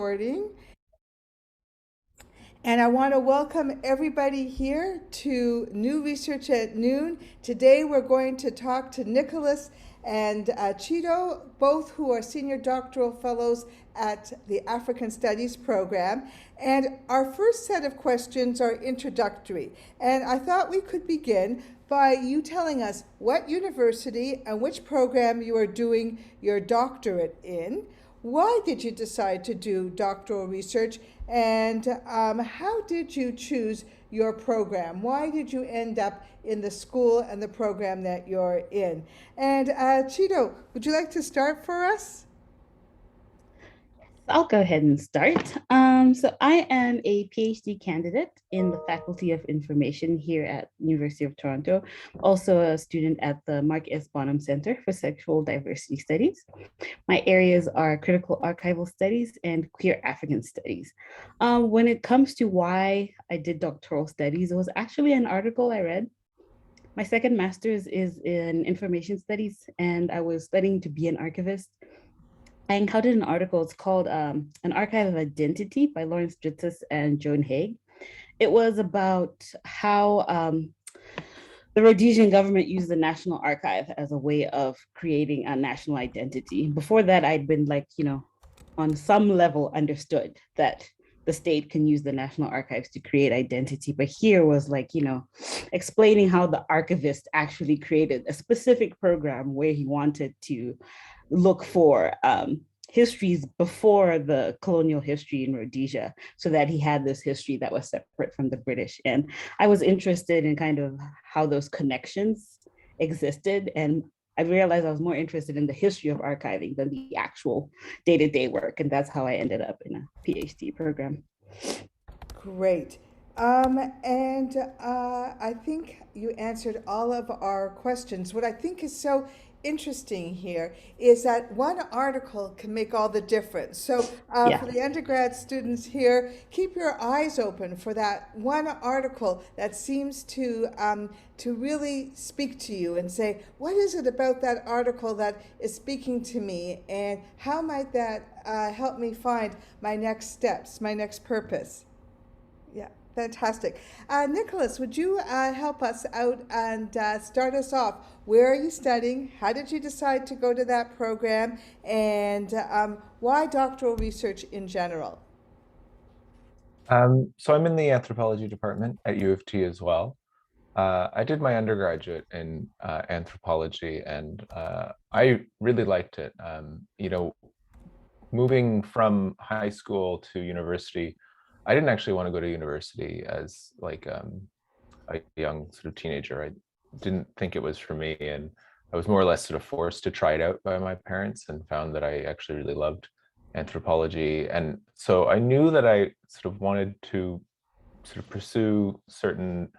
recording. And I want to welcome everybody here to New Research at Noon. Today we're going to talk to Nicholas and Chido, both who are Senior Doctoral Fellows at the African Studies program. And our first set of questions are introductory. And I thought we could begin by you telling us what university and which program you are doing your doctorate in. Why did you decide to do doctoral research, and how did you choose your program? Why did you end up in the school and the program that you're in? And Chido, would you like to start for us? I'll go ahead and start. So I am a PhD candidate in the Faculty of Information here at University of Toronto, also a student at the Mark S. Bonham Center for Sexual Diversity Studies. My areas are critical archival studies and queer African studies. When it comes to why I did doctoral studies, it was actually an article I read. My second master's is in information studies, and I was studying to be an archivist. I encountered an article, it's called An Archive of Identity by Lawrence Dritzis and Joan Haig. It was about how the Rhodesian government used the National Archive as a way of creating a national identity. Before that, I'd been on some level understood that the state can use the National Archives to create identity. But here was explaining how the archivist actually created a specific program where he wanted to look for histories before the colonial history in Rhodesia, so that he had this history that was separate from the British. And I was interested in kind of how those connections existed. And I realized I was more interested in the history of archiving than the actual day-to-day work. And that's how I ended up in a PhD program. Great. I think you answered all of our questions. What I think is so interesting here is that one article can make all the difference. So Yeah. for the undergrad students here, keep your eyes open for that one article that seems to really speak to you and say, what is it about that article that is speaking to me, and how might that help me find my next steps, my next purpose? Yeah, fantastic. Nicholas, would you help us out and start us off? Where are you studying? How did you decide to go to that program? And why doctoral research in general? So I'm in the anthropology department at U of T as well. I did my undergraduate in anthropology, and I really liked it. Moving from high school to university, I didn't actually want to go to university as a young sort of teenager. I didn't think it was for me, and I was more or less sort of forced to try it out by my parents, and found that I actually really loved anthropology. And so I knew that I sort of wanted to sort of pursue certain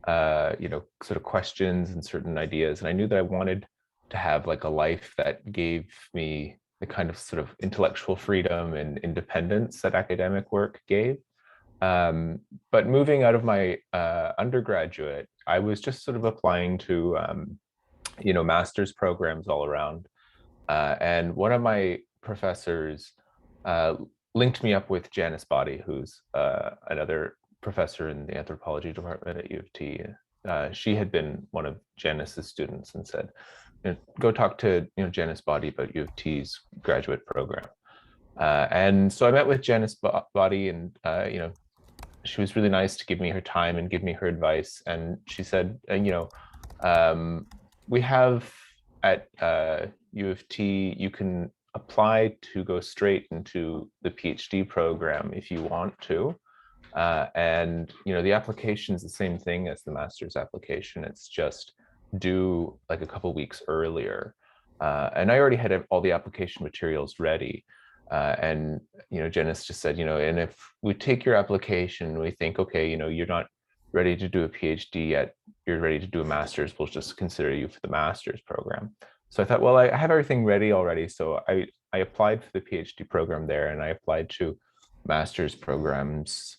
sort of questions and certain ideas. And I knew that I wanted to have like a life that gave me the kind of sort of intellectual freedom and independence that academic work gave. But moving out of my undergraduate, I was just sort of applying to, master's programs all around. And one of my professors linked me up with Janice Boddy, who's another professor in the anthropology department at U of T. She had been one of Janice's students and said, go talk to Janice Boddy about U of T's graduate program. And so I met with Janice Boddy, and she was really nice to give me her time and give me her advice. And she said, we have at U of T, you can apply to go straight into the PhD program if you want to. And the application is the same thing as the master's application. It's just due like a couple weeks earlier. And I already had all the application materials ready. And Janice just said, and if we take your application, we think, okay, you're not ready to do a PhD yet, you're ready to do a master's, we'll just consider you for the master's program. So I thought, well, I have everything ready already. So I applied for the PhD program there, and I applied to master's programs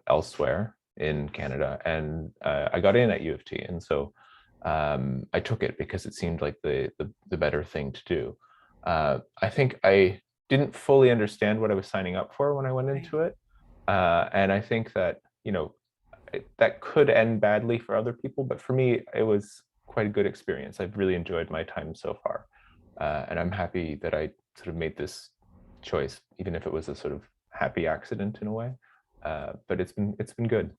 elsewhere in Canada, and I got in at U of T. And so I took it because it seemed like the better thing to do. I think I didn't fully understand what I was signing up for when I went into it. And I think that, that could end badly for other people, but for me, it was quite a good experience. I've really enjoyed my time so far. And I'm happy that I sort of made this choice, even if it was a sort of happy accident in a way. But it's been good.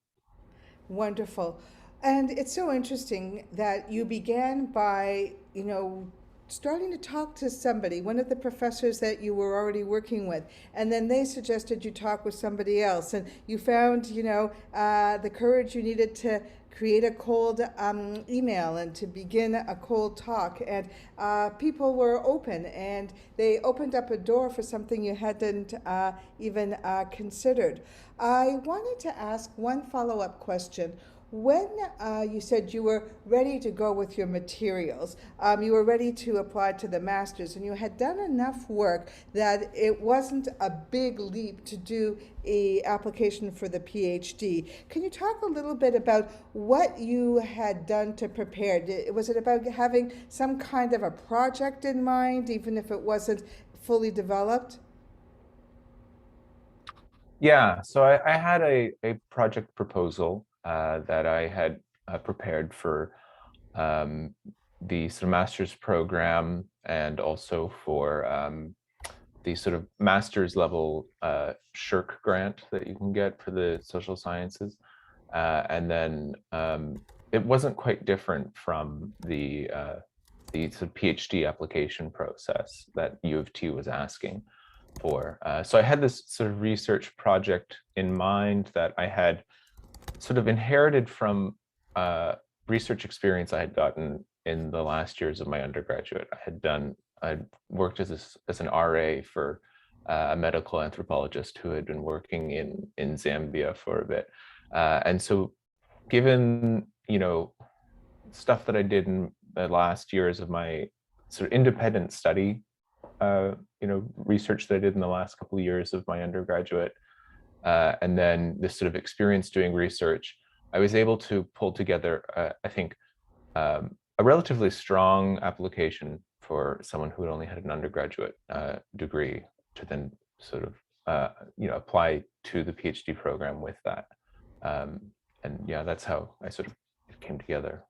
Wonderful. And it's so interesting that you began by, starting to talk to somebody, one of the professors that you were already working with, and then they suggested you talk with somebody else, and you found, the courage you needed to create a cold email and to begin a cold talk, and people were open, and they opened up a door for something you hadn't even considered. I wanted to ask one follow-up question. When you said you were ready to go with your materials, you were ready to apply to the master's, and you had done enough work that it wasn't a big leap to do a application for the PhD. Can you talk a little bit about what you had done to prepare? Was it about having some kind of a project in mind, even if it wasn't fully developed? Yeah, so I had a project proposal that I had prepared for the sort of master's program, and also for the sort of master's level SHIRK grant that you can get for the social sciences. And then it wasn't quite different from the sort of PhD application process that U of T was asking for. So I had this sort of research project in mind that I had sort of inherited from research experience I had gotten in the last years of my undergraduate. I'd worked as an RA for a medical anthropologist who had been working in Zambia for a bit. And so given, stuff that I did in the last years of my sort of independent study, research that I did in the last couple of years of my undergraduate, and then this sort of experience doing research, I was able to pull together, I think, a relatively strong application for someone who had only had an undergraduate degree to then sort of, apply to the PhD program with that. And yeah, that's how I sort of it came together.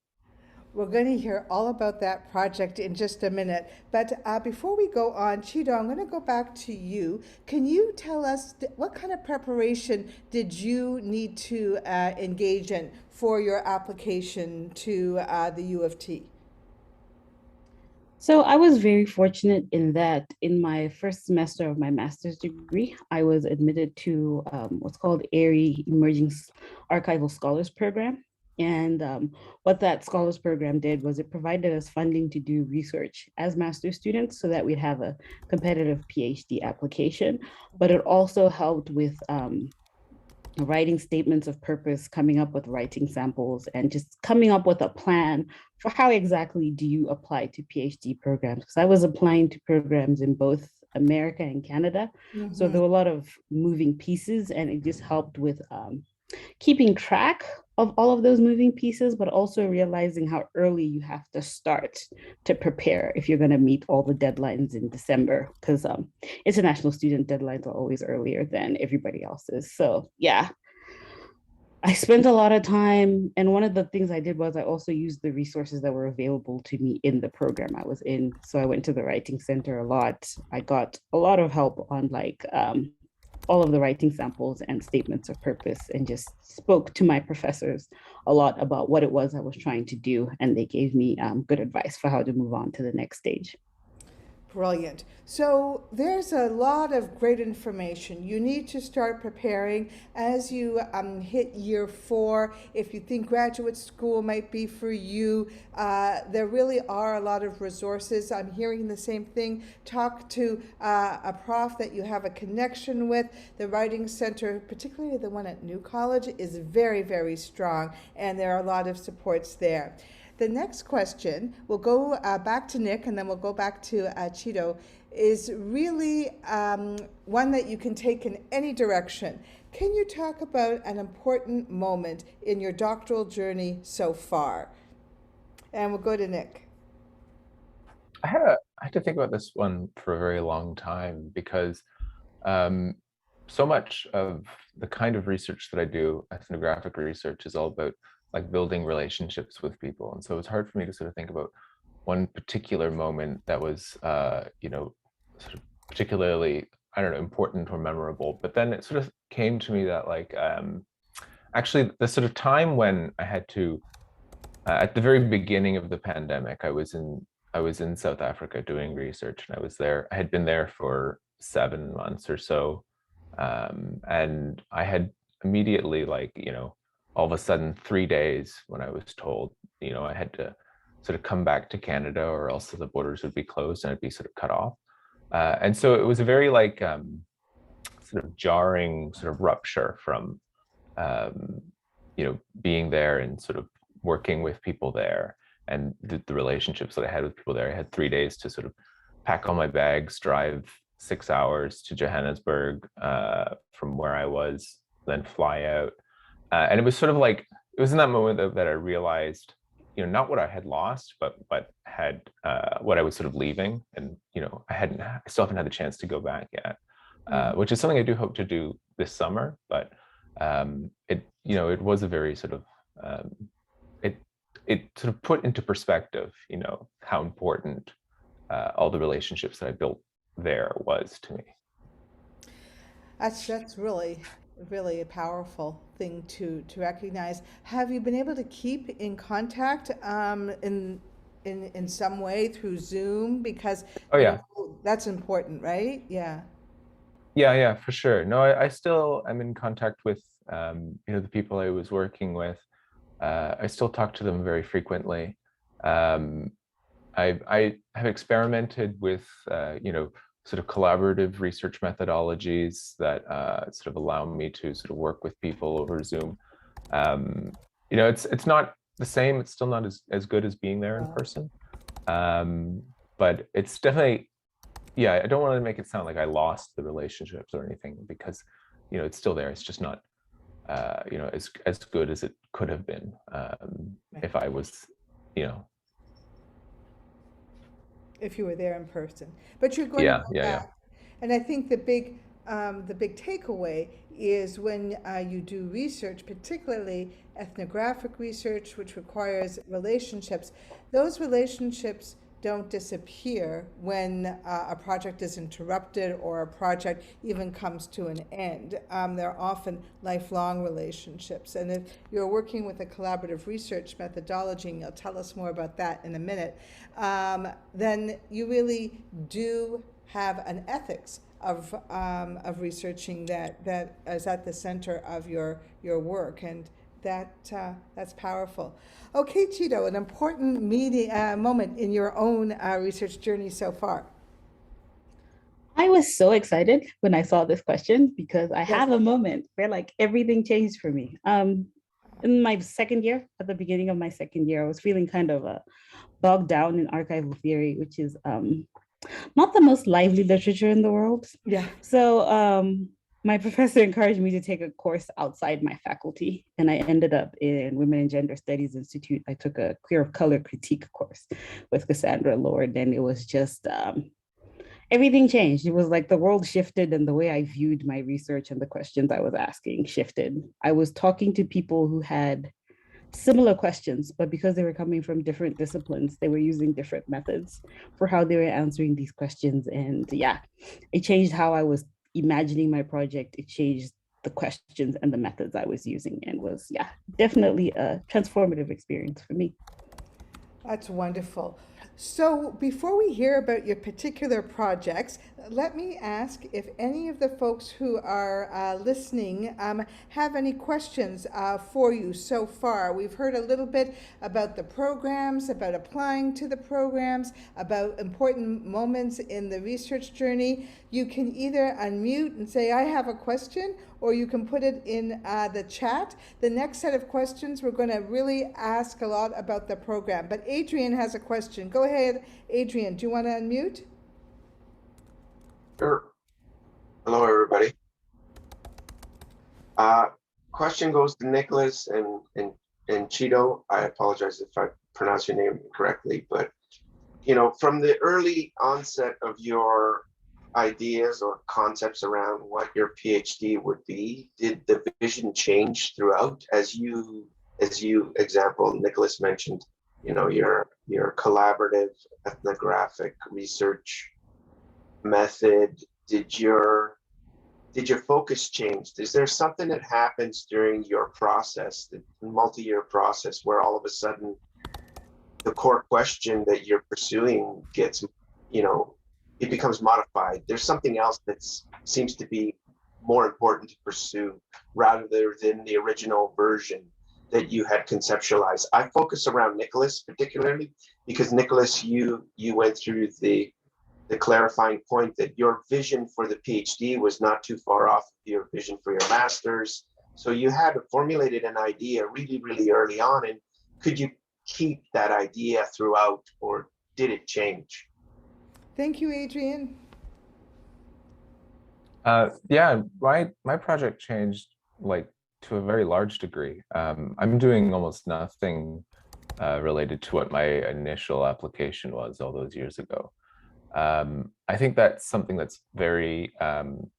We're going to hear all about that project in just a minute. But before we go on, Chido, I'm going to go back to you. Can you tell us what kind of preparation did you need to engage in for your application to the U of T? So I was very fortunate in that in my first semester of my master's degree, I was admitted to what's called ARI Emerging Archival Scholars Program. And what that scholars program did was it provided us funding to do research as master's students so that we'd have a competitive PhD application. But it also helped with writing statements of purpose, coming up with writing samples, and just coming up with a plan for how exactly do you apply to PhD programs. Because I was applying to programs in both America and Canada. Mm-hmm. So there were a lot of moving pieces, and it just helped with keeping track of all of those moving pieces, but also realizing how early you have to start to prepare if you're going to meet all the deadlines in December, because international student deadlines are always earlier than everybody else's. So yeah, I spent a lot of time, and one of the things I did was I also used the resources that were available to me in the program I was in. So I went to the writing center a lot. I got a lot of help on all of the writing samples and statements of purpose, and just spoke to my professors a lot about what it was I was trying to do. And they gave me good advice for how to move on to the next stage. Brilliant. So there's a lot of great information. You need to start preparing as you hit year 4. If you think graduate school might be for you, there really are a lot of resources. I'm hearing the same thing. Talk to a prof that you have a connection with. The Writing Center, particularly the one at New College, is very, very strong, and there are a lot of supports there. The next question, we'll go back to Nick, and then we'll go back to Chido, is really one that you can take in any direction. Can you talk about an important moment in your doctoral journey so far? And we'll go to Nick. I had to think about this one for a very long time because so much of the kind of research that I do, ethnographic research, is all about like building relationships with people. And so it's hard for me to sort of think about one particular moment that was, sort of particularly, I don't know, important or memorable. But then it sort of came to me that like, actually the sort of time when I had to, at the very beginning of the pandemic, I was in South Africa doing research, and I had been there for 7 months or so. And I had immediately, like, all of a sudden 3 days when I was told, I had to sort of come back to Canada or else the borders would be closed and I'd be sort of cut off. And so it was a very like sort of jarring sort of rupture from, being there and sort of working with people there and the relationships that I had with people there. I had 3 days to sort of pack all my bags, drive 6 hours to Johannesburg from where I was, then fly out. And it was sort of like, it was in that moment that I realized, not what I had lost, but had what I was sort of leaving. And, I still haven't had the chance to go back yet, which is something I do hope to do this summer. But it was a very sort of, it sort of put into perspective, how important all the relationships that I built there was to me. That's really, really a powerful thing to recognize. Have you been able to keep in contact in some way through Zoom? Because Oh yeah. That's important, right? Yeah. Yeah, for sure. No, I still am in contact with the people I was working with. I still talk to them very frequently. I have experimented with sort of collaborative research methodologies that sort of allow me to sort of work with people over Zoom. It's not the same. It's still not as good as being there in person. But it's definitely, yeah, I don't want to make it sound like I lost the relationships or anything, because it's still there. It's just not as good as it could have been if I was, if you were there in person. But you're going to yeah, go yeah, yeah. back. And I think the big takeaway is when you do research, particularly ethnographic research, which requires relationships, those relationships don't disappear when a project is interrupted or a project even comes to an end. They're often lifelong relationships. And if you're working with a collaborative research methodology, and you'll tell us more about that in a minute, then you really do have an ethics of researching that is at the center of your work, and that's powerful. Okay, Chido, an important moment in your own research journey so far. I was so excited when I saw this question because I Yes. have a moment where like everything changed for me. In my second year, at the beginning of my second year, I was feeling kind of bogged down in archival theory, which is not the most lively literature in the world. Yeah. So my professor encouraged me to take a course outside my faculty, and I ended up in Women and Gender Studies Institute. I took a queer of color critique course with Cassandra Lord, and it was just everything changed. It was like the world shifted, and the way I viewed my research and the questions I was asking shifted. I was talking to people who had similar questions, but because they were coming from different disciplines, they were using different methods for how they were answering these questions. And yeah, it changed how I was imagining my project. It changed the questions and the methods I was using, and was, yeah, definitely a transformative experience for me. That's wonderful. So before we hear about your particular projects, let me ask if any of the folks who are listening have any questions for you so far. We've heard a little bit about the programs, about applying to the programs, about important moments in the research journey. You can either unmute and say, I have a question, or you can put it in the chat. The next set of questions, we're going to really ask a lot about the program. But Adrian has a question. Go ahead, Adrian. Do you want to unmute? Sure. Hello, everybody. Question goes to Nicholas and Chido. I apologize if I pronounce your name incorrectly, but from the early onset of your ideas or concepts around what your PhD would be, did the vision change throughout example, Nicholas mentioned, your collaborative ethnographic research method? Did your focus change? Is there something that happens during your process, the multi-year process, where all of a sudden the core question that you're pursuing gets, it becomes modified? There's something else that seems to be more important to pursue rather than the original version that you had conceptualized. I focus around Nicholas particularly because Nicholas, you went through the clarifying point that your vision for the PhD was not too far off your vision for your master's. So you had formulated an idea really, really early on. And could you keep that idea throughout, or did it change? Thank you, Adrian. Yeah, my project changed like to a very large degree. I'm doing almost nothing related to what my initial application was all those years ago. I think that's something that's very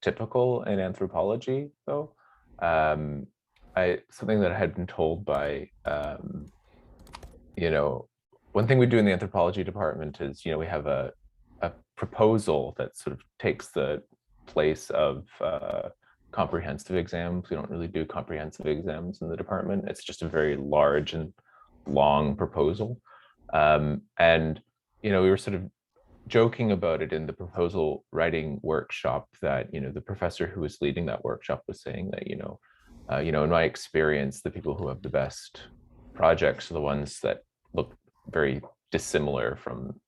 typical in anthropology, though. Something that I had been told by, one thing we do in the anthropology department is, we have a proposal that sort of takes the place of comprehensive exams. We don't really do comprehensive exams in the department. It's just a very large and long proposal. And, we were sort of joking about it in the proposal writing workshop that, the professor who was leading that workshop was saying that, in my experience, the people who have the best projects are the ones that look very dissimilar from,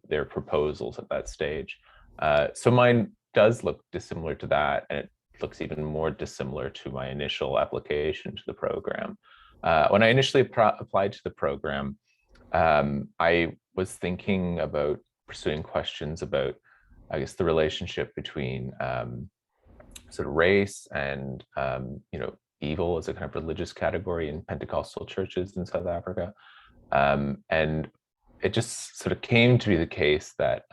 their proposals at that stage. So mine does look dissimilar to that, and it looks even more dissimilar to my initial application to the program. When I initially applied to the program, I was thinking about pursuing questions about, I guess, the relationship between sort of race and, evil as a kind of religious category in Pentecostal churches in South Africa. And it just sort of came to be the case that,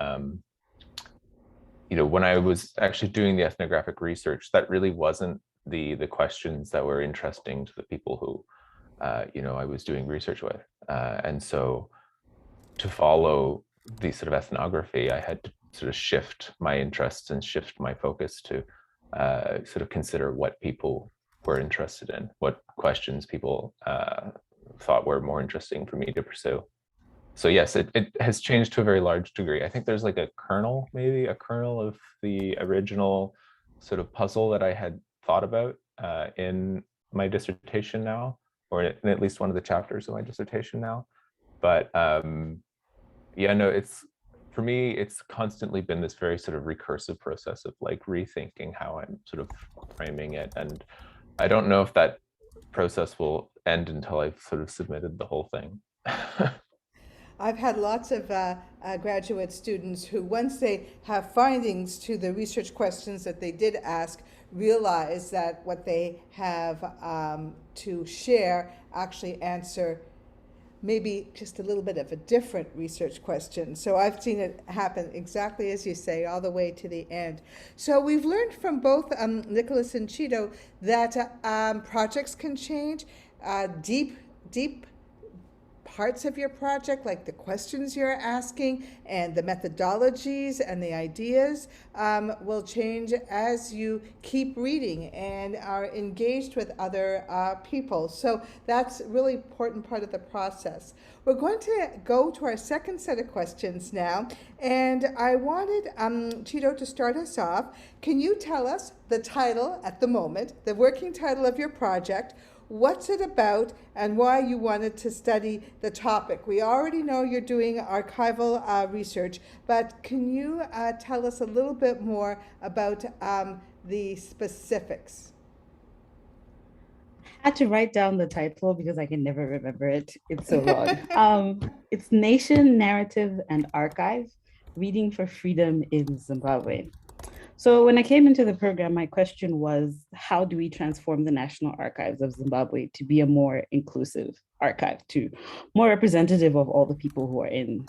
when I was actually doing the ethnographic research, that really wasn't the questions that were interesting to the people who, I was doing research with. And so to follow the sort of ethnography, I had to sort of shift my interests and shift my focus to sort of consider what people were interested in, what questions people thought were more interesting for me to pursue. So yes, it has changed to a very large degree. I think there's like maybe a kernel of the original sort of puzzle that I had thought about in my dissertation now, or in at least one of the chapters of my dissertation now. But yeah, no, for me, it's constantly been this very sort of recursive process of like rethinking how I'm sort of framing it. And I don't know if that process will end until I've sort of submitted the whole thing. I've had lots of graduate students who, once they have findings to the research questions that they did ask, realize that what they have to share actually answer maybe just a little bit of a different research question. So I've seen it happen exactly as you say, all the way to the end. So we've learned from both Nicholas and Chido that projects can change. Deep parts of your project, like the questions you're asking and the methodologies and the ideas, will change as you keep reading and are engaged with other people. So that's a really important part of the process. We're going to go to our second set of questions now, and I wanted Chido to start us off. Can you tell us the title at the moment, the working title of your project? What's it about, and why you wanted to study the topic? We already know you're doing archival research, but can you tell us a little bit more about the specifics? I had to write down the title because I can never remember it. It's so long. It's Nation, Narrative, and Archive, Reading for Freedom in Zimbabwe. So when I came into the program, my question was, how do we transform the National Archives of Zimbabwe to be a more inclusive archive to more representative of all the people who are in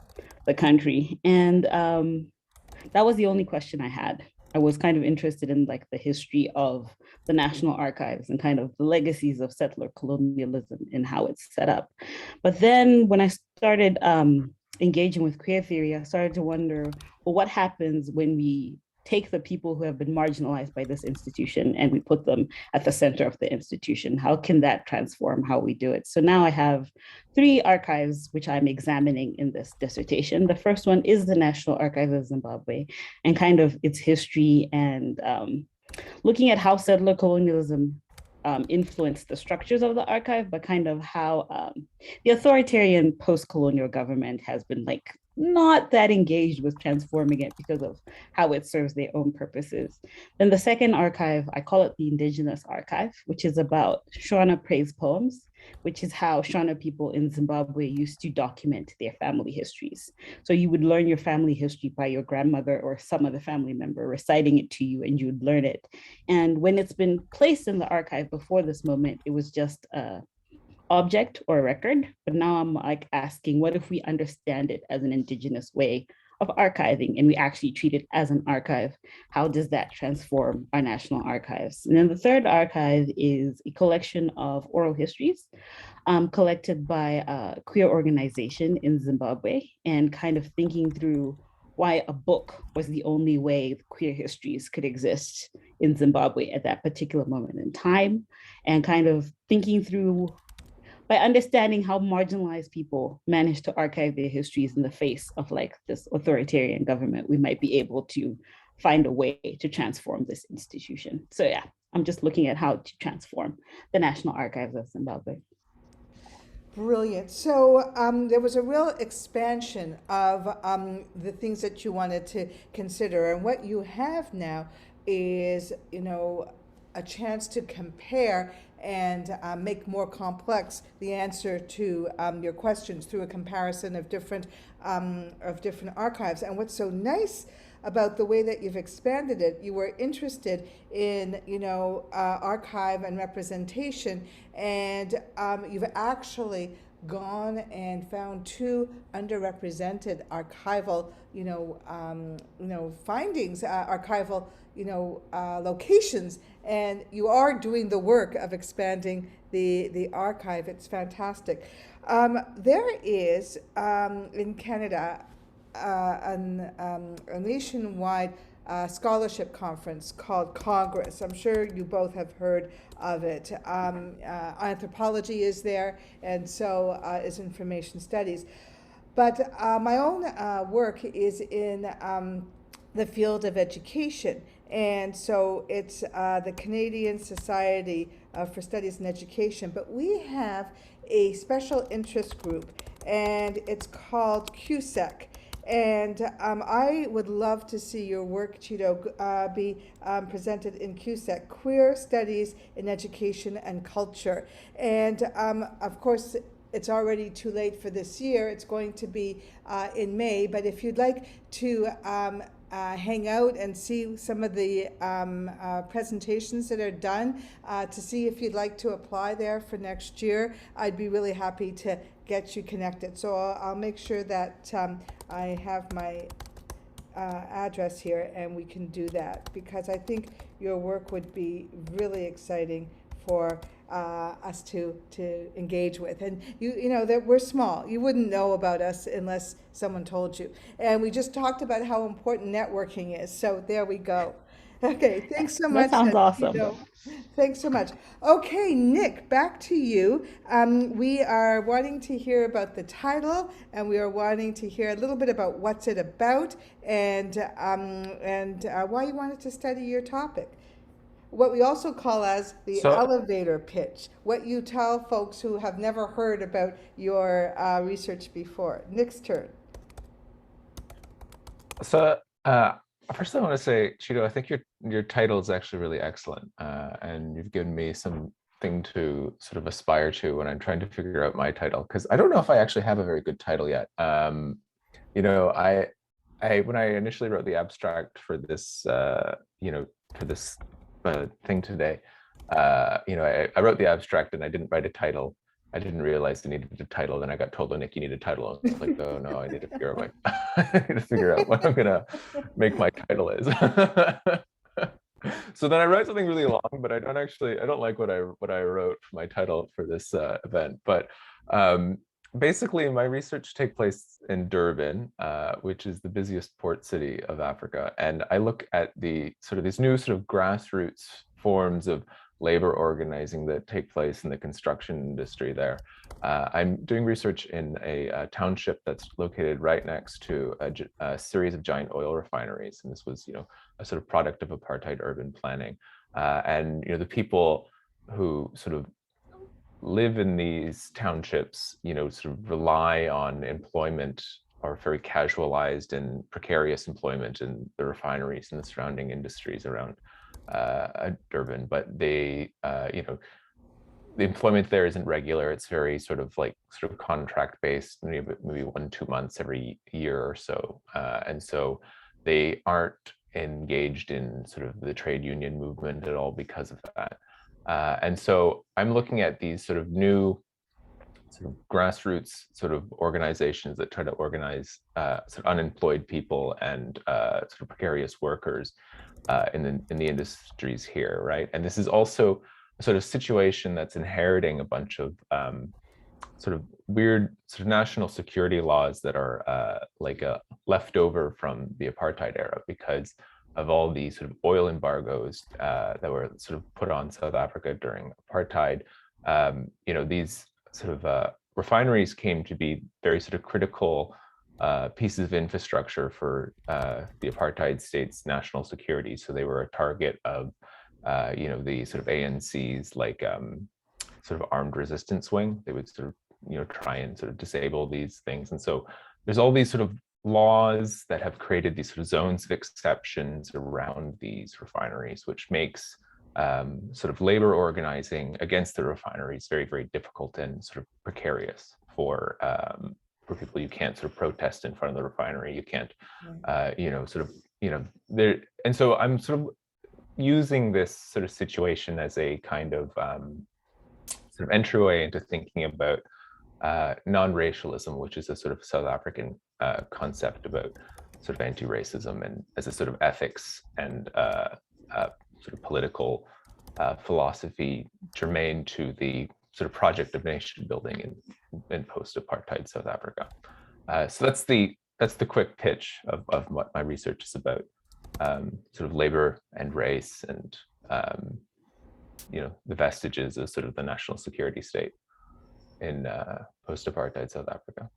the country. And that was the only question I had. I was kind of interested in like the history of the National Archives and kind of the legacies of settler colonialism and how it's set up. But then when I started engaging with queer theory, I started to wonder, well, what happens when we take the people who have been marginalized by this institution and we put them at the center of the institution? How can that transform how we do it? So now I have 3 archives which I'm examining in this dissertation. The first one is the National Archives of Zimbabwe and kind of its history and looking at how settler colonialism influenced the structures of the archive, but kind of how the authoritarian post-colonial government has been like not that engaged with transforming it because of how it serves their own purposes. Then the second archive, I call it the Indigenous Archive, which is about Shona praise poems, which is how Shona people in Zimbabwe used to document their family histories. So you would learn your family history by your grandmother or some other family member reciting it to you and you would learn it. And when it's been placed in the archive before this moment, it was just object or record, but now I'm like asking, what if we understand it as an Indigenous way of archiving and we actually treat it as an archive? How does that transform our national archives? And then the third archive is a collection of oral histories collected by a queer organization in Zimbabwe and kind of thinking through why a book was the only way queer histories could exist in Zimbabwe at that particular moment in time, and kind of thinking through by understanding how marginalized people manage to archive their histories in the face of like this authoritarian government, we might be able to find a way to transform this institution. So yeah, I'm just looking at how to transform the National Archives of Zimbabwe. Brilliant. So there was a real expansion of the things that you wanted to consider, and what you have now is, you know, a chance to compare and make more complex the answer to your questions through a comparison of different archives. And what's so nice about the way that you've expanded it, you were interested in, you know, archive and representation, and you've actually gone and found 2 underrepresented archival, findings, archival, locations, and you are doing the work of expanding the archive. It's fantastic. There is in Canada a nationwide scholarship conference called Congress. I'm sure you both have heard of it. Anthropology is there, and so is information studies. But my own work is in the field of education. And so it's the Canadian Society for Studies in Education. But we have a special interest group, and it's called QSEC. And I would love to see your work, Chido, be presented in QSEC, Queer Studies in Education and Culture. And of course, it's already too late for this year. It's going to be in May. But if you'd like to hang out and see some of the presentations that are done, to see if you'd like to apply there for next year, I'd be really happy to get you connected. So I'll make sure that I have my address here and we can do that, because I think your work would be really exciting for us to engage with. And you know that we're small. You wouldn't know about us unless someone told you. And we just talked about how important networking is. So there we go. Okay, thanks so much. That sounds awesome. Thanks so much. Okay, Nick, back to you. We are wanting to hear about the title, and we are wanting to hear a little bit about what's it about, and why you wanted to study your topic. What we also call as the elevator pitch, what you tell folks who have never heard about your research before. Nick's turn. So first I want to say, Chido, I think your title is actually really excellent, and you've given me something to sort of aspire to when I'm trying to figure out my title, because I don't know if I actually have a very good title yet. You know, I when I initially wrote the abstract for this, for this thing today, you know, I wrote the abstract and I didn't write a title, I didn't realize I needed a title. Then I got told, "Oh, Nick, you need a title." And I was like, "Oh no, I need to figure out I need to figure out what I'm gonna make my title is." So then I wrote something really long, but I don't like what I wrote for my title for this event. But basically, my research takes place in Durban, which is the busiest port city of Africa, and I look at the these new grassroots forms of labor organizing that take place in the construction industry there. I'm doing research in a township that's located right next to a series of giant oil refineries, and this was, a sort of product of apartheid urban planning. And the people who live in these townships, rely on employment or very casualized and precarious employment in the refineries and the surrounding industries around Durban. But they, the employment there isn't regular. It's very contract based, maybe 1-2 months every year or so. And so they aren't engaged in the trade union movement at all because of that. And so I'm looking at these new grassroots organizations that try to organize unemployed people and precarious workers in the industries here, right? And this is also a situation that's inheriting a bunch of weird national security laws that are left over from the apartheid era because of all these oil embargoes that were put on South Africa during apartheid. These refineries came to be very critical pieces of infrastructure for the apartheid state's national security. So they were a target of the ANC's armed resistance wing. They would try and disable these things. And so there's all these laws that have created these zones of exceptions around these refineries, which makes labor organizing against the refineries very, very difficult and precarious for people. You can't protest in front of the refinery. You can't, there. And so I'm using this situation as a kind of entryway into thinking about non-racialism, which is a South African concept about anti-racism and as a ethics and political philosophy germane to the project of nation building in post-apartheid South Africa. So that's the quick pitch of what my research is about, labor and race and the vestiges of the national security state in post-apartheid South Africa.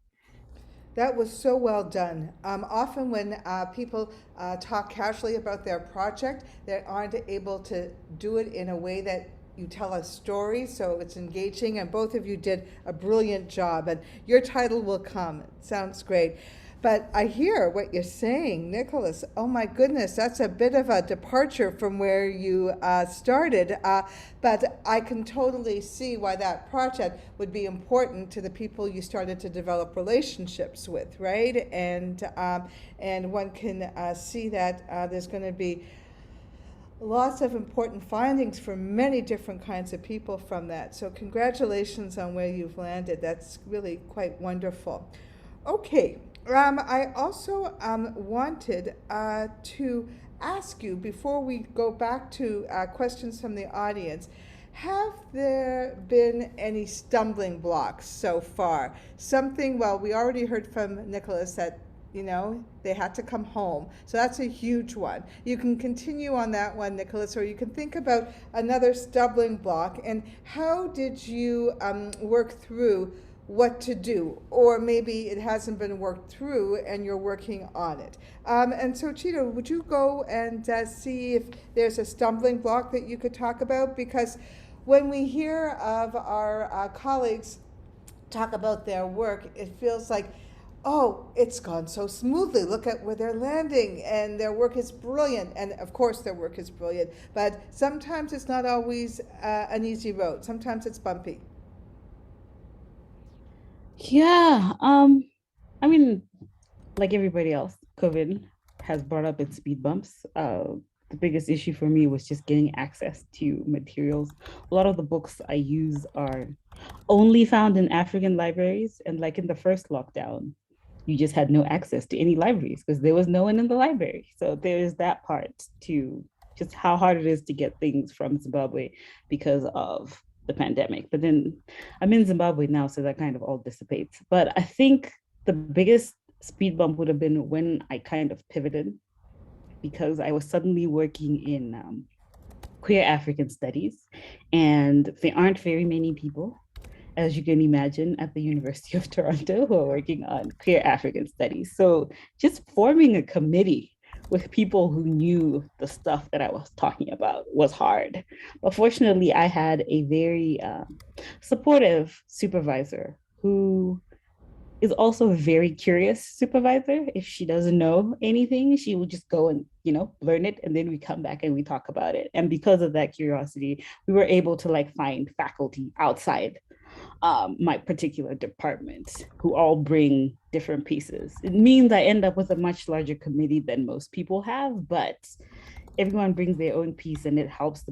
That was so well done. Often when people talk casually about their project, they aren't able to do it in a way that you tell a story, so it's engaging, and both of you did a brilliant job, and your title will come. It sounds great. But I hear what you're saying, Nicholas. Oh my goodness, that's a bit of a departure from where you started. But I can totally see why that project would be important to the people you started to develop relationships with, right? And one can see that there's going to be lots of important findings for many different kinds of people from that. So congratulations on where you've landed. That's really quite wonderful. Okay. I also wanted to ask you, before we go back to questions from the audience, have there been any stumbling blocks so far? Something, well, we already heard from Nicholas that, they had to come home. So that's a huge one. You can continue on that one, Nicholas, or you can think about another stumbling block. And how did you work through what to do, or maybe it hasn't been worked through and you're working on it. And so Chido, would you go and see if there's a stumbling block that you could talk about? Because when we hear of our colleagues talk about their work, it feels like, oh, it's gone so smoothly. Look at where they're landing, and their work is brilliant. And of course their work is brilliant, but sometimes it's not always an easy road. Sometimes it's bumpy. Yeah, like everybody else, COVID has brought up its speed bumps. the biggest issue for me was just getting access to materials. A lot of the books I use are only found in African libraries. And like in the first lockdown, you just had no access to any libraries because there was no one in the library. So there's that part to just how hard it is to get things from Zimbabwe because of the pandemic. But then I'm in Zimbabwe now, so that kind of all dissipates. But I think the biggest speed bump would have been when I kind of pivoted because I was suddenly working in queer African studies, and there aren't very many people, as you can imagine, at the University of Toronto who are working on queer African studies. So just forming a committee with people who knew the stuff that I was talking about was hard. But fortunately, I had a very supportive supervisor who is also a very curious supervisor. If she doesn't know anything, she will just go and, learn it. And then we come back and we talk about it. And because of that curiosity, we were able to find faculty outside my particular department who all bring different pieces. It means I end up with a much larger committee than most people have, but everyone brings their own piece, and it helps the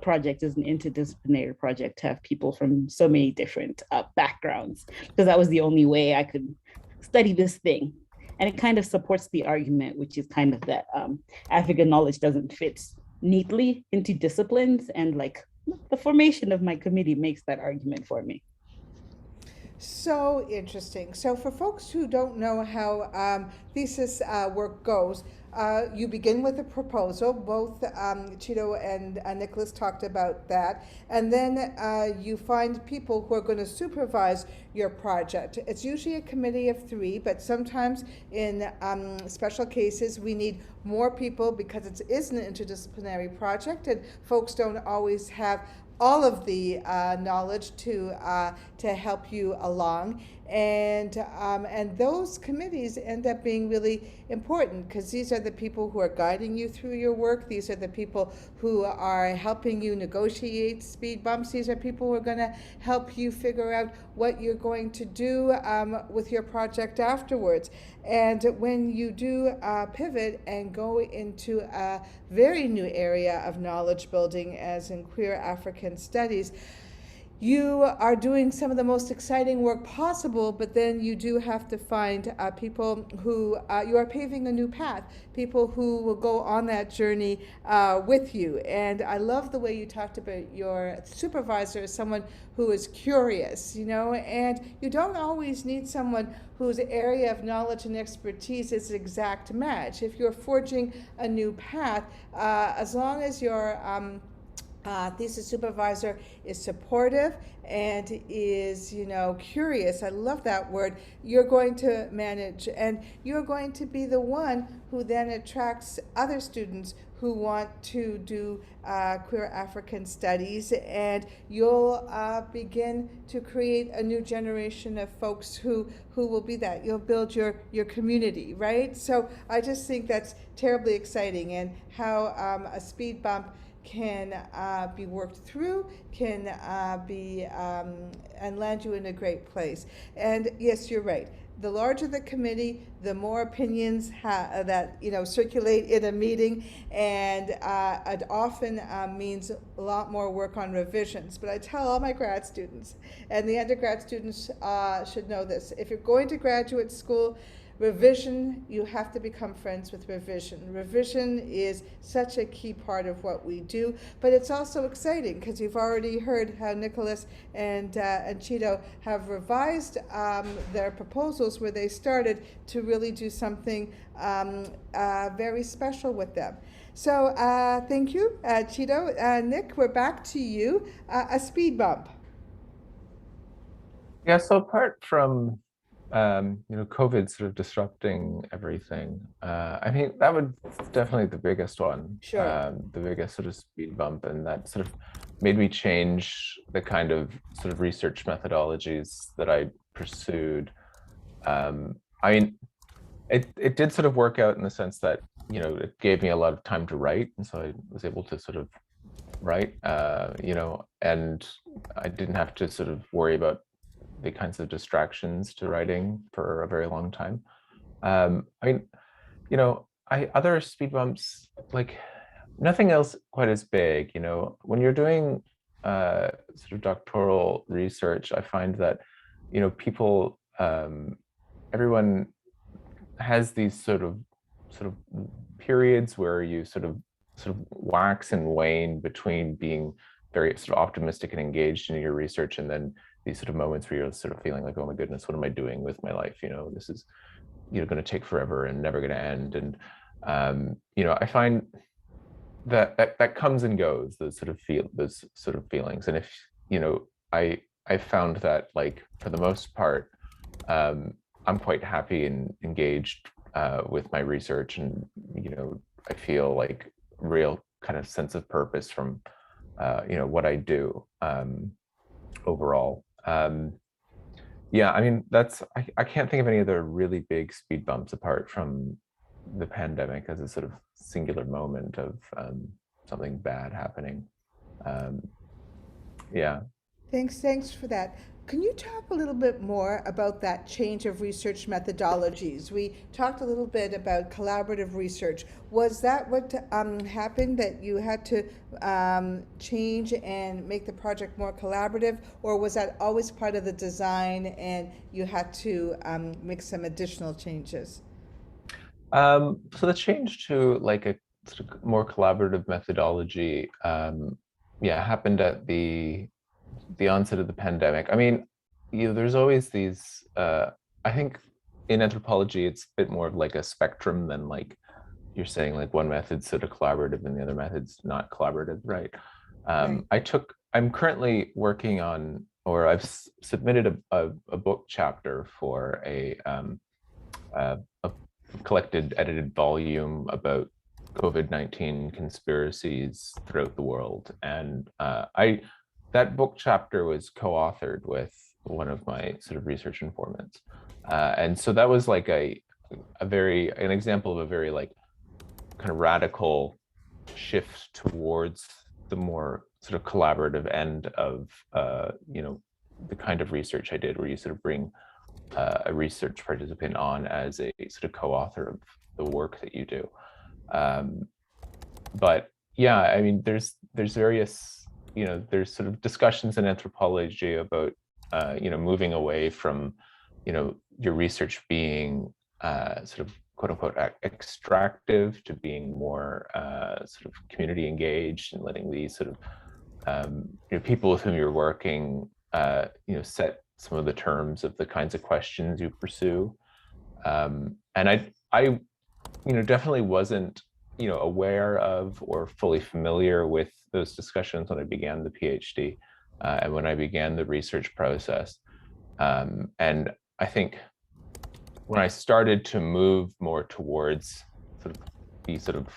project as an interdisciplinary project to have people from so many different backgrounds, because that was the only way I could study this thing. And it kind of supports the argument, which is kind of that African knowledge doesn't fit neatly into disciplines, and the formation of my committee makes that argument for me. So interesting. So for folks who don't know how thesis work goes, you begin with a proposal. Both Chido and Nicholas talked about that. And then you find people who are going to supervise your project. It's usually a committee of 3, but sometimes in special cases we need more people because it is an interdisciplinary project and folks don't always have all of the knowledge to help you along, and those committees end up being really important because these are the people who are guiding you through your work. These are the people who are helping you negotiate speed bumps. These are people who are going to help you figure out what you're going to do with your project afterwards. And when you do pivot and go into a very new area of knowledge building, as in queer African studies, you are doing some of the most exciting work possible, but then you do have to find people who, you are paving a new path, people who will go on that journey with you. And I love the way you talked about your supervisor as someone who is curious, and you don't always need someone whose area of knowledge and expertise is an exact match. If you're forging a new path, as long as your thesis supervisor is supportive and is, curious, I love that word, you're going to manage, and you're going to be the one who then attracts other students who want to do queer African studies, and you'll begin to create a new generation of folks who will be that. You'll build your community, right? So I just think that's terribly exciting, and how a speed bump can be worked through, can be and land you in a great place. And yes, you're right. The larger the committee, the more opinions that circulate in a meeting, and it often means a lot more work on revisions. But I tell all my grad students, and the undergrad students should know this: if you're going to graduate school, revision, you have to become friends with revision. Revision is such a key part of what we do, but it's also exciting because you've already heard how Nicholas and Chido have revised their proposals where they started to really do something very special with them. So thank you, Chido. Nick, we're back to you. A speed bump. Yeah, so apart from COVID sort of disrupting everything, I think that would definitely the biggest one. Sure. The biggest sort of speed bump, and that sort of made me change the kind of sort of research methodologies that I pursued. It did sort of work out in the sense that, it gave me a lot of time to write, and so I was able to sort of write, and I didn't have to sort of worry about the kinds of distractions to writing for a very long time. other speed bumps, like nothing else quite as big, you know, when you're doing sort of doctoral research, I find that, you know, people, everyone has these sort of periods where you sort of wax and wane between being very sort of optimistic and engaged in your research, and then these sort of moments where you're sort of feeling like, oh my goodness, what am I doing with my life? You know, this is, you know, going to take forever and never going to end. And you know, I find that comes and goes, those sort of feelings. And if, you know, I found that, like, for the most part, I'm quite happy and engaged with my research, and, you know, I feel like real kind of sense of purpose from you know, what I do overall. Yeah, I mean, I can't think of any other really big speed bumps apart from the pandemic as a sort of singular moment of something bad happening. Yeah. Thanks for that. Can you talk a little bit more about that change of research methodologies? We talked a little bit about collaborative research. Was that what happened, that you had to change and make the project more collaborative, or was that always part of the design and you had to make some additional changes? So the change to like a sort of more collaborative methodology, yeah, happened at the onset of the pandemic. I mean, you know, there's always these, I think in anthropology, it's a bit more of like a spectrum than, like, you're saying, like, one method's sort of collaborative and the other method's not collaborative, right? Right. I'm currently working on, or I've submitted a book chapter for a collected, edited volume about COVID-19 conspiracies throughout the world. And that book chapter was co-authored with one of my sort of research informants. And so that was like an example of a very, like, kind of radical shift towards the more sort of collaborative end of, you know, the kind of research I did, where you sort of bring a research participant on as a sort of co-author of the work that you do. But yeah, I mean, there's various, you know, there's sort of discussions in anthropology about, you know, moving away from, you know, your research being sort of quote unquote extractive to being more sort of community engaged, and letting these sort of you know, people with whom you're working, you know, set some of the terms of the kinds of questions you pursue. And I, you know, definitely wasn't, you know, aware of or fully familiar with those discussions when I began the PhD and when I began the research process. And I think when I started to move more towards sort of these sort of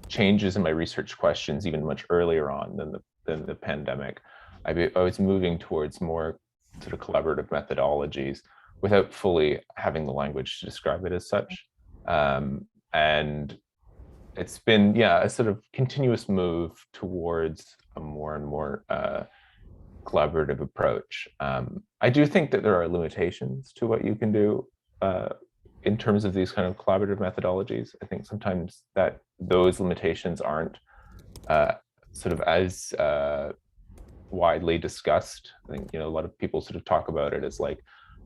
changes in my research questions, even much earlier on than the pandemic, I was moving towards more sort of collaborative methodologies without fully having the language to describe it as such. And it's been, yeah, a sort of continuous move towards a more and more collaborative approach. I do think that there are limitations to what you can do in terms of these kind of collaborative methodologies. I think sometimes that those limitations aren't sort of as widely discussed. I think, you know, a lot of people sort of talk about it as like,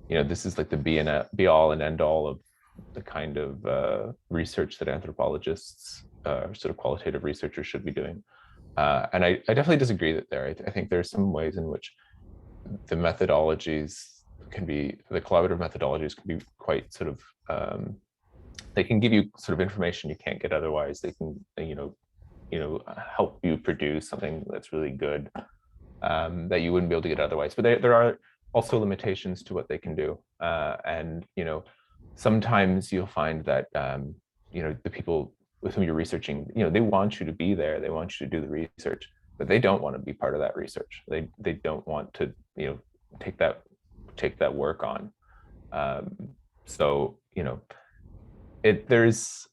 you know, this is like the be all and end all of the kind of research that anthropologists, sort of qualitative researchers, should be doing. And I definitely disagree that there. I think there's some ways in which the methodologies the collaborative methodologies can be quite sort of, they can give you sort of information you can't get otherwise. They can, you know, help you produce something that's really good that you wouldn't be able to get otherwise. But there are also limitations to what they can do. And, you know, sometimes you'll find that, you know, the people with whom you're researching, you know, they want you to be there, they want you to do the research, but they don't want to be part of that research. They don't want to, you know, take that work on. So, you know, there's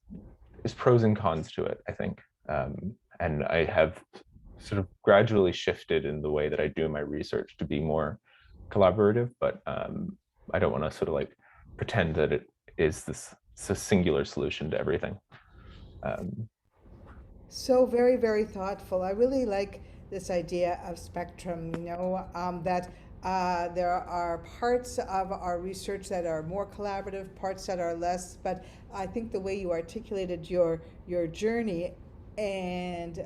pros and cons to it, I think. And I have sort of gradually shifted in the way that I do my research to be more collaborative, but I don't want to sort of like pretend that it is this singular solution to everything. So very, very thoughtful. I really like this idea of spectrum, that there are parts of our research that are more collaborative, parts that are less, but I think the way you articulated your journey and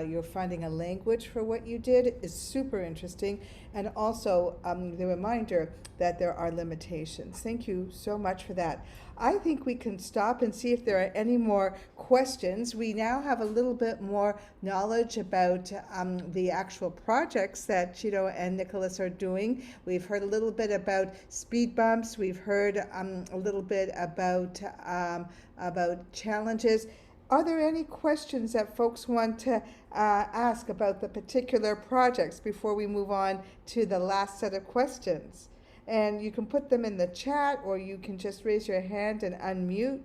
you're finding a language for what you did is super interesting. And also the reminder that there are limitations. Thank you so much for that. I think we can stop and see if there are any more questions. We now have a little bit more knowledge about the actual projects that Chido and Nicholas are doing. We've heard a little bit about speed bumps. We've heard a little bit about challenges. Are there any questions that folks want to ask about the particular projects before we move on to the last set of questions? And you can put them in the chat, or you can just raise your hand and unmute.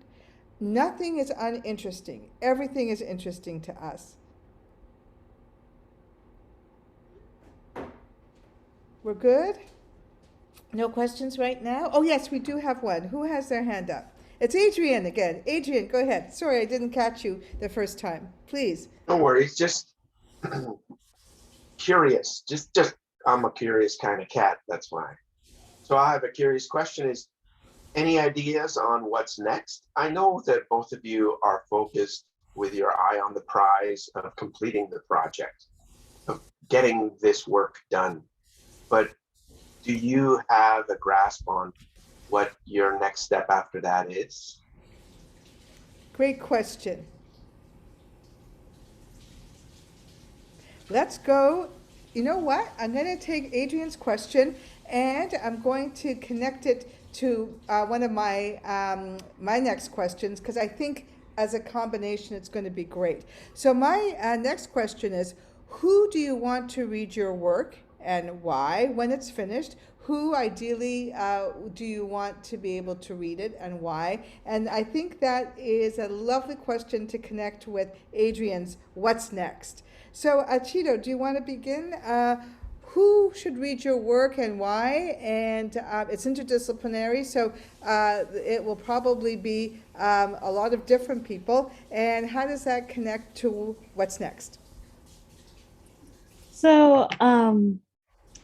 Nothing is uninteresting. Everything is interesting to us. We're good? No questions right now? Oh, yes, we do have one. Who has their hand up? It's Adrian again. Adrian, go ahead. Sorry, I didn't catch you the first time. Please. No worries. Just curious. Just I'm a curious kind of cat. That's why. So I have a curious question: is any ideas on what's next? I know that both of you are focused with your eye on the prize of completing the project, of getting this work done. But do you have a grasp on what your next step after that is? Great question. Let's go. You know what? I'm going to take Adrian's question and I'm going to connect it to one of my my next questions, because I think as a combination it's going to be great. So my next question is, who do you want to read your work and why when it's finished? Who ideally do you want to be able to read it and why? And I think that is a lovely question to connect with Adrian's what's next. So Chido, do you want to begin? Who should read your work and why? And it's interdisciplinary, so it will probably be a lot of different people. And how does that connect to what's next? So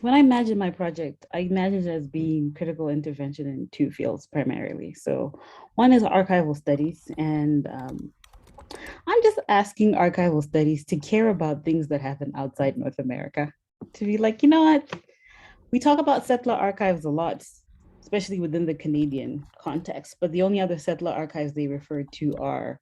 when I imagine my project, I imagine it as being critical intervention in two fields primarily. So one is archival studies, and I'm just asking archival studies to care about things that happen outside North America. To be like, you know what? We talk about settler archives a lot, especially within the Canadian context, but the only other settler archives they refer to are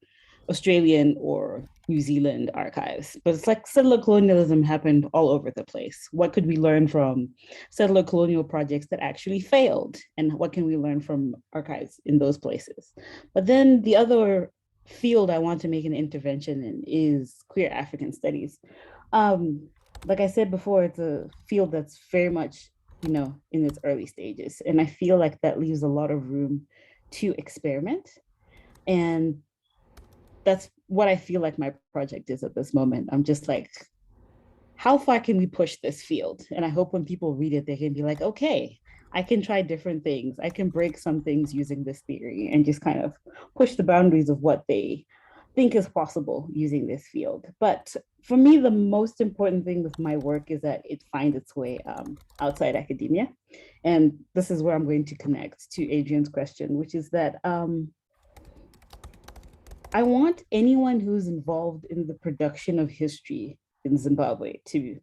Australian or New Zealand archives. But it's like settler colonialism happened all over the place. What could we learn from settler colonial projects that actually failed? And what can we learn from archives in those places? But then the other field I want to make an intervention in is queer African studies. Like I said before, it's a field that's very much, in its early stages. And I feel like that leaves a lot of room to experiment. And that's what I feel like my project is at this moment. I'm just like, how far can we push this field? And I hope when people read it, they can be like, okay, I can try different things. I can break some things using this theory and just kind of push the boundaries of what they think is possible using this field. But for me, the most important thing with my work is that it finds its way outside academia. And this is where I'm going to connect to Adrian's question, which is that I want anyone who's involved in the production of history in Zimbabwe to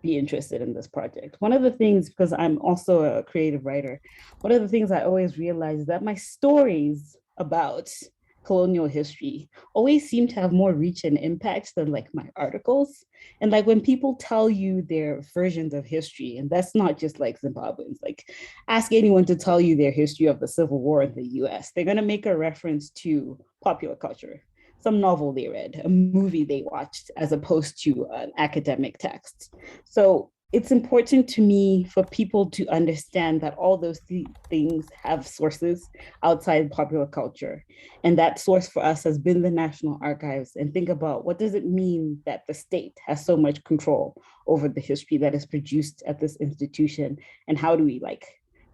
be interested in this project. One of the things, because I'm also a creative writer, one of the things I always realize is that my stories about colonial history always seem to have more reach and impact than my articles. And when people tell you their versions of history, and that's not just Zimbabweans, ask anyone to tell you their history of the Civil War in the US, they're gonna make a reference to popular culture, some novel they read, a movie they watched, as opposed to an academic text. So it's important to me for people to understand that all those things have sources outside popular culture. And that source for us has been the National Archives. And think about, what does it mean that the state has so much control over the history that is produced at this institution? And how do we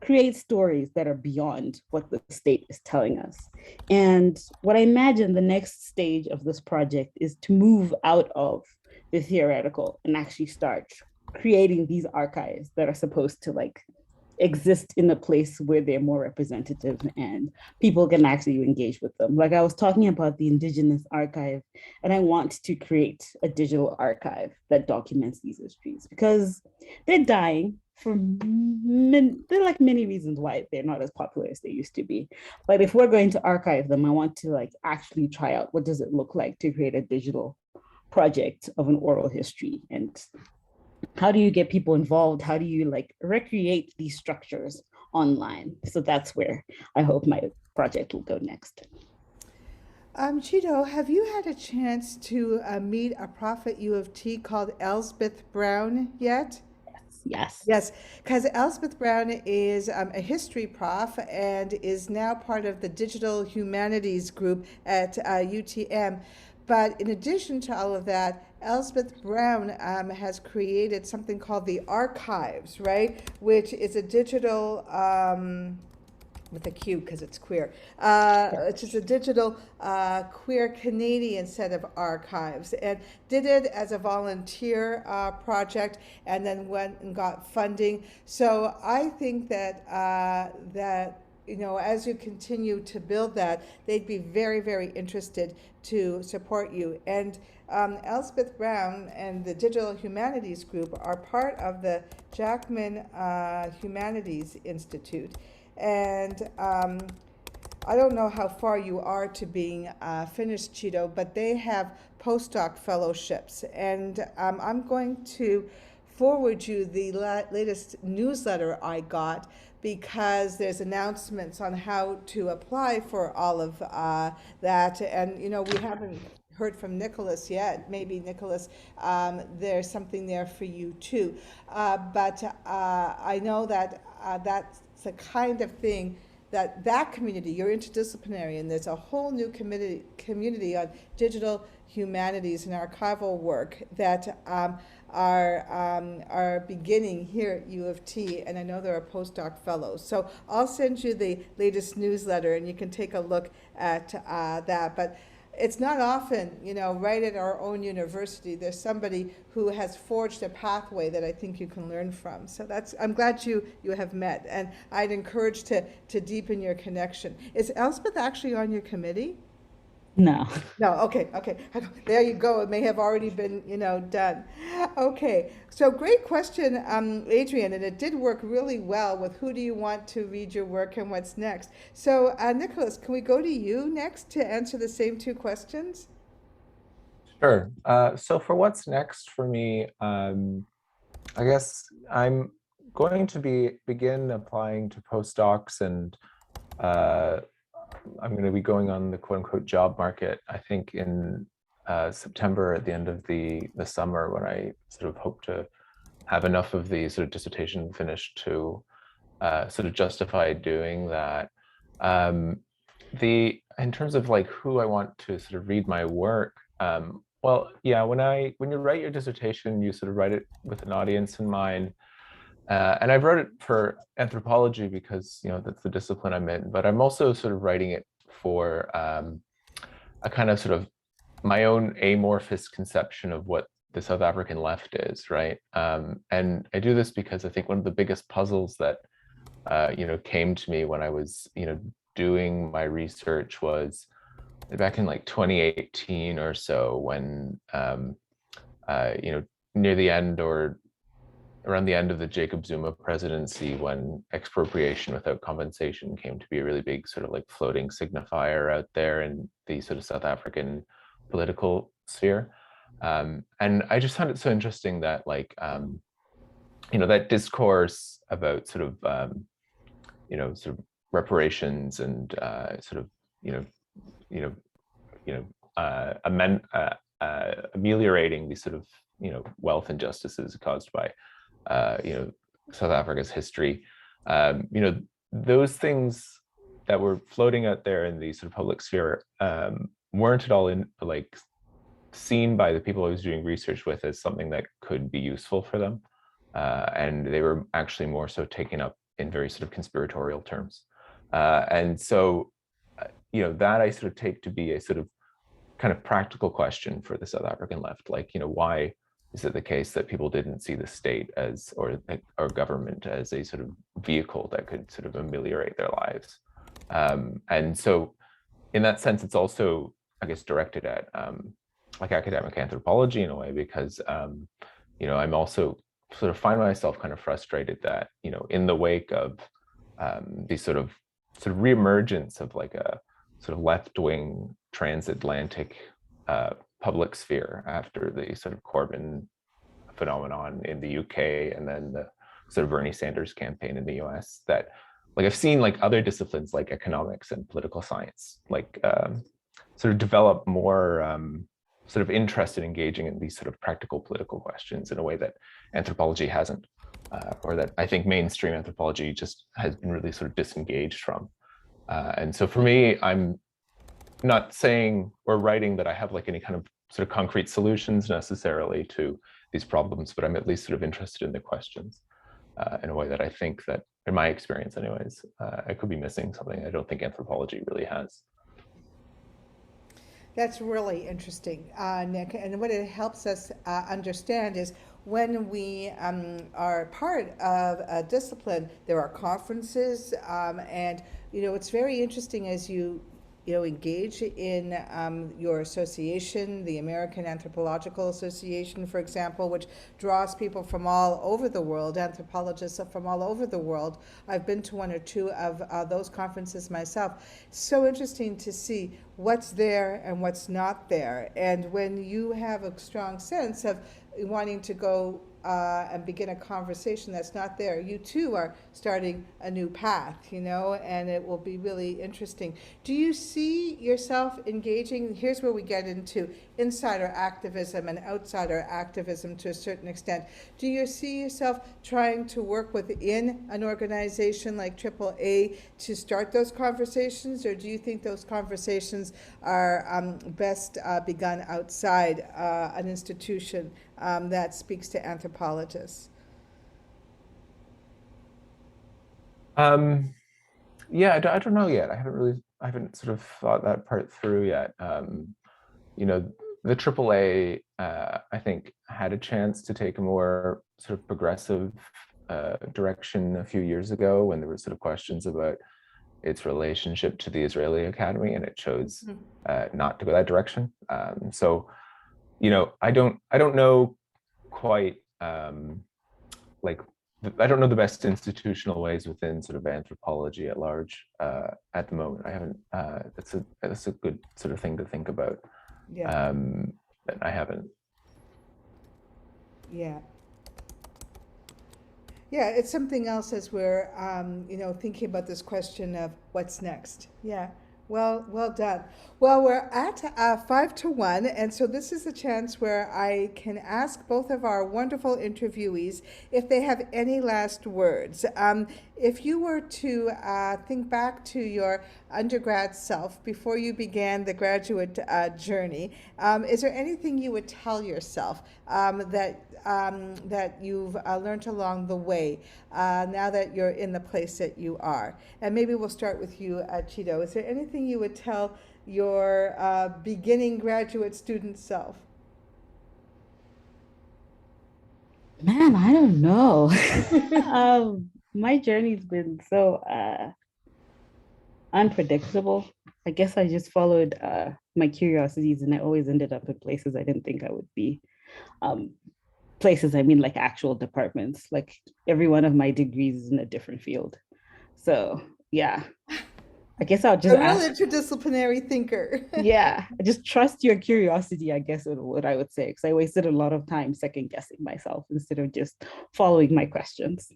create stories that are beyond what the state is telling us. And what I imagine the next stage of this project is to move out of the theoretical and actually start creating these archives that are supposed to like exist in a place where they're more representative and people can actually engage with them. Like I was talking about the Indigenous archive, and I want to create a digital archive that documents these histories because they're dying for there are like many reasons why they're not as popular as they used to be. But if we're going to archive them, I want to like actually try out what does it look like to create a digital project of an oral history, and how do you get people involved? How do you like recreate these structures online? So that's where I hope my project will go next. Chido, have you had a chance to meet a prof at U of T called Elspeth Brown yet? Yes. Yes, because Elspeth Brown is a history prof and is now part of the digital humanities group at UTM. But in addition to all of that, Elspeth Brown has created something called the Archives, right? Which is a digital, with a Q because it's queer, which is a digital queer Canadian set of archives, and did it as a volunteer project and then went and got funding. So I think that you know, as you continue to build that, they'd be very, very interested to support you. And Elspeth Brown and the Digital Humanities Group are part of the Jackman Humanities Institute. And I don't know how far you are to being finished, Chido, but they have postdoc fellowships. And I'm going to forward you the latest newsletter I got, because there's announcements on how to apply for all of that. And, you know, we haven't heard from Nicholas yet. Maybe Nicholas, there's something there for you too. But I know that that's the kind of thing that community, you're interdisciplinary, and there's a whole new community on digital humanities and archival work that are beginning here at U of T, and I know there are postdoc fellows. So I'll send you the latest newsletter, and you can take a look at that. But it's not often, you know, right at our own university, there's somebody who has forged a pathway that I think you can learn from. So I'm glad you have met, and I'd encourage to deepen your connection. Is Elspeth actually on your committee? No. No, okay. There you go. It may have already been, you know, done. Okay, so great question, Adrian, and it did work really well with who do you want to read your work and what's next. So, Nicholas, can we go to you next to answer the same two questions? Sure. So for what's next for me, I guess I'm going to begin applying to postdocs, and I'm going to be going on the quote unquote job market, I think in September at the end of the summer, when I sort of hope to have enough of the sort of dissertation finished to sort of justify doing that. In terms of like who I want to sort of read my work, well, yeah, when you write your dissertation, you sort of write it with an audience in mind. And I wrote it for anthropology because, you know, that's the discipline I'm in, but I'm also sort of writing it for a kind of sort of my own amorphous conception of what the South African left is, right? And I do this because I think one of the biggest puzzles that, you know, came to me when I was, you know, doing my research was back in like 2018 or so, when, you know, near the end or around the end of the Jacob Zuma presidency, when expropriation without compensation came to be a really big sort of like floating signifier out there in the sort of South African political sphere. And I just found it so interesting that like, you know, that discourse about sort of, you know, sort of reparations and sort of, ameliorating these sort of, you know, wealth injustices caused by, you know, South Africa's history. You know, those things that were floating out there in the sort of public sphere weren't at all like seen by the people I was doing research with as something that could be useful for them. And they were actually more so taken up in very sort of conspiratorial terms. And so, that I sort of take to be a sort of kind of practical question for the South African left, like, why is it the case that people didn't see the state as, or government as a sort of vehicle that could sort of ameliorate their lives? And so in that sense, it's also, I guess, directed at like academic anthropology in a way, because, I'm also sort of find myself kind of frustrated that, in the wake of these sort of reemergence of like a sort of left-wing transatlantic public sphere after the sort of Corbyn phenomenon in the UK, and then the sort of Bernie Sanders campaign in the US, that like I've seen like other disciplines like economics and political science like sort of develop more sort of interest in engaging in these sort of practical political questions in a way that anthropology hasn't, or that I think mainstream anthropology just has been really sort of disengaged from. And so for me, I'm not saying or writing that I have like any kind of sort of concrete solutions necessarily to these problems, but I'm at least sort of interested in the questions in a way that I think that, in my experience anyways, I could be missing something I don't think anthropology really has. That's really interesting, Nick. And what it helps us understand is when we are part of a discipline, there are conferences, and it's very interesting as you engage in your association, the American Anthropological Association, for example, which draws people from all over the world, anthropologists from all over the world. I've been to one or two of those conferences myself. So interesting to see what's there and what's not there. And when you have a strong sense of wanting to go and begin a conversation that's not there, you too are starting a new path, and it will be really interesting. Do you see yourself engaging? Here's where we get into insider activism and outsider activism to a certain extent. Do you see yourself trying to work within an organization like AAA to start those conversations, or do you think those conversations are best begun outside an institution that speaks to anthropologists? Yeah, I don't know yet. I haven't sort of thought that part through yet. The AAA, I think, had a chance to take a more sort of progressive direction a few years ago when there were sort of questions about its relationship to the Israeli Academy, and it chose not to go that direction. So, I don't know quite like I don't know the best institutional ways within sort of anthropology at large at the moment. I haven't. That's a good sort of thing to think about. Yeah. But I haven't. Yeah. Yeah, it's something else as we're, thinking about this question of what's next. Yeah, well done. Well, we're at 5-1, and so this is a chance where I can ask both of our wonderful interviewees if they have any last words. If you were to think back to your undergrad self before you began the graduate journey, is there anything you would tell yourself that you've learned along the way now that you're in the place that you are? And maybe we'll start with you, Chido. Is there anything you would tell your beginning graduate student self? Man, I don't know. My journey's been so unpredictable. I guess I just followed my curiosities, and I always ended up in places I didn't think I would be. Places, I mean, like actual departments. Like every one of my degrees is in a different field. So yeah, I guess I'll just A real ask. interdisciplinary thinker. Yeah, just trust your curiosity, I guess is what I would say, because I wasted a lot of time second guessing myself instead of just following my questions.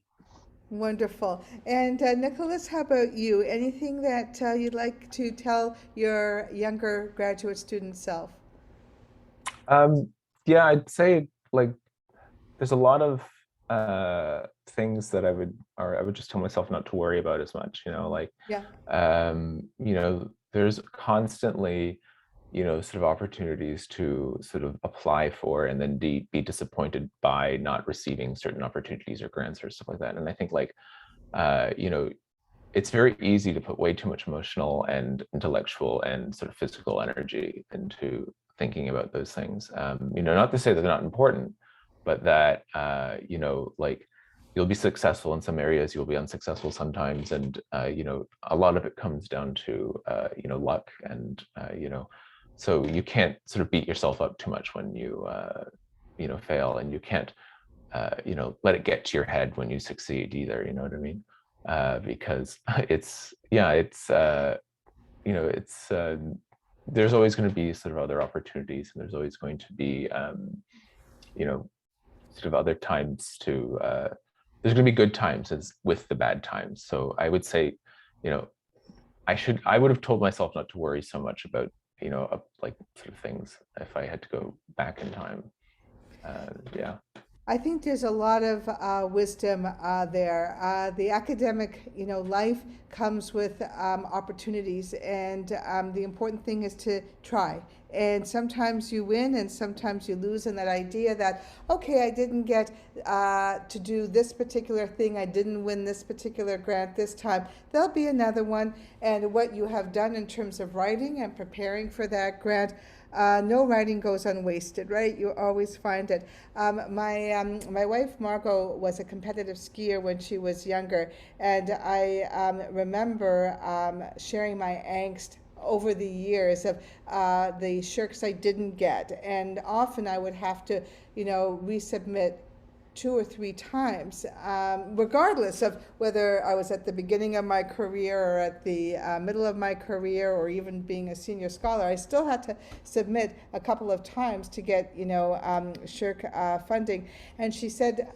Wonderful. And Nicholas, how about you? Anything that you'd like to tell your younger graduate student self? Yeah, I'd say like there's a lot of things that I would just tell myself not to worry about as much, like Yeah. there's constantly sort of opportunities to sort of apply for and then be disappointed by not receiving certain opportunities or grants or stuff like that. And I think like you know, it's very easy to put way too much emotional and intellectual and sort of physical energy into thinking about those things. You know, not to say that they're not important, but that, you know, like you'll be successful in some areas, you'll be unsuccessful sometimes. And, you know, a lot of it comes down to, you know, luck and, you know, so you can't sort of beat yourself up too much when you know, fail, and you can't, you know, let it get to your head when you succeed either, you know what I mean? Because it's, yeah, it's, you know, it's, there's always going to be sort of other opportunities, and there's always going to be, you know, sort of other times to, there's going to be good times as with the bad times. So I would say, you know, I would have told myself not to worry so much about, you know, like sort of things if I had to go back in time. Yeah. I think there's a lot of wisdom there. The academic, you know, life comes with opportunities, and the important thing is to try. And sometimes you win, and sometimes you lose. And that idea that, okay, I didn't get to do this particular thing, I didn't win this particular grant this time. There'll be another one, and what you have done in terms of writing and preparing for that grant. No writing goes unwasted, right? You always find it. My wife Margot was a competitive skier when she was younger, and I remember sharing my angst over the years of the shirks I didn't get, and often I would have to, you know, resubmit 2 or 3 times, regardless of whether I was at the beginning of my career or at the middle of my career or even being a senior scholar. I still had to submit a couple of times to get, you know, shirk funding. And she said,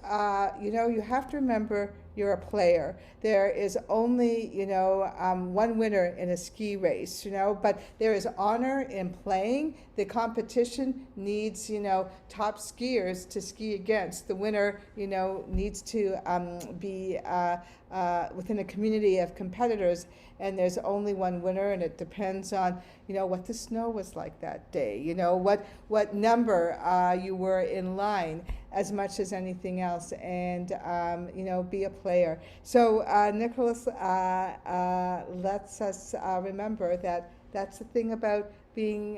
you know, you have to remember you're a player. There is only, you know, one winner in a ski race, you know, but there is honor in playing. The competition needs, you know, top skiers to ski against. The winner, you know, needs to be within a community of competitors, and there's only one winner, and it depends on, you know, what the snow was like that day, you know, what number you were in line, as much as anything else, and you know, be a player. So Nicholas lets us remember that that's the thing about being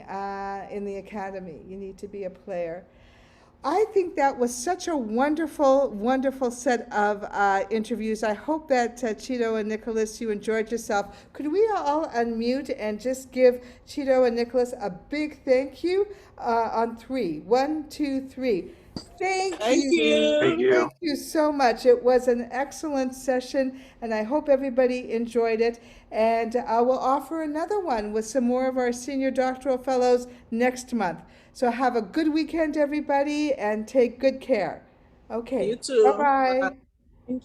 in the academy. You need to be a player. I think that was such a wonderful, wonderful set of interviews. I hope that Chido and Nicholas, you enjoyed yourself. Could we all unmute and just give Chido and Nicholas a big thank you on 3? 1, 2, 3. Thank you. Thank you. Thank you so much. It was an excellent session, and I hope everybody enjoyed it. And I will offer another one with some more of our senior doctoral fellows next month. So have a good weekend, everybody, and take good care. Okay. You too. Bye-bye. Thank you.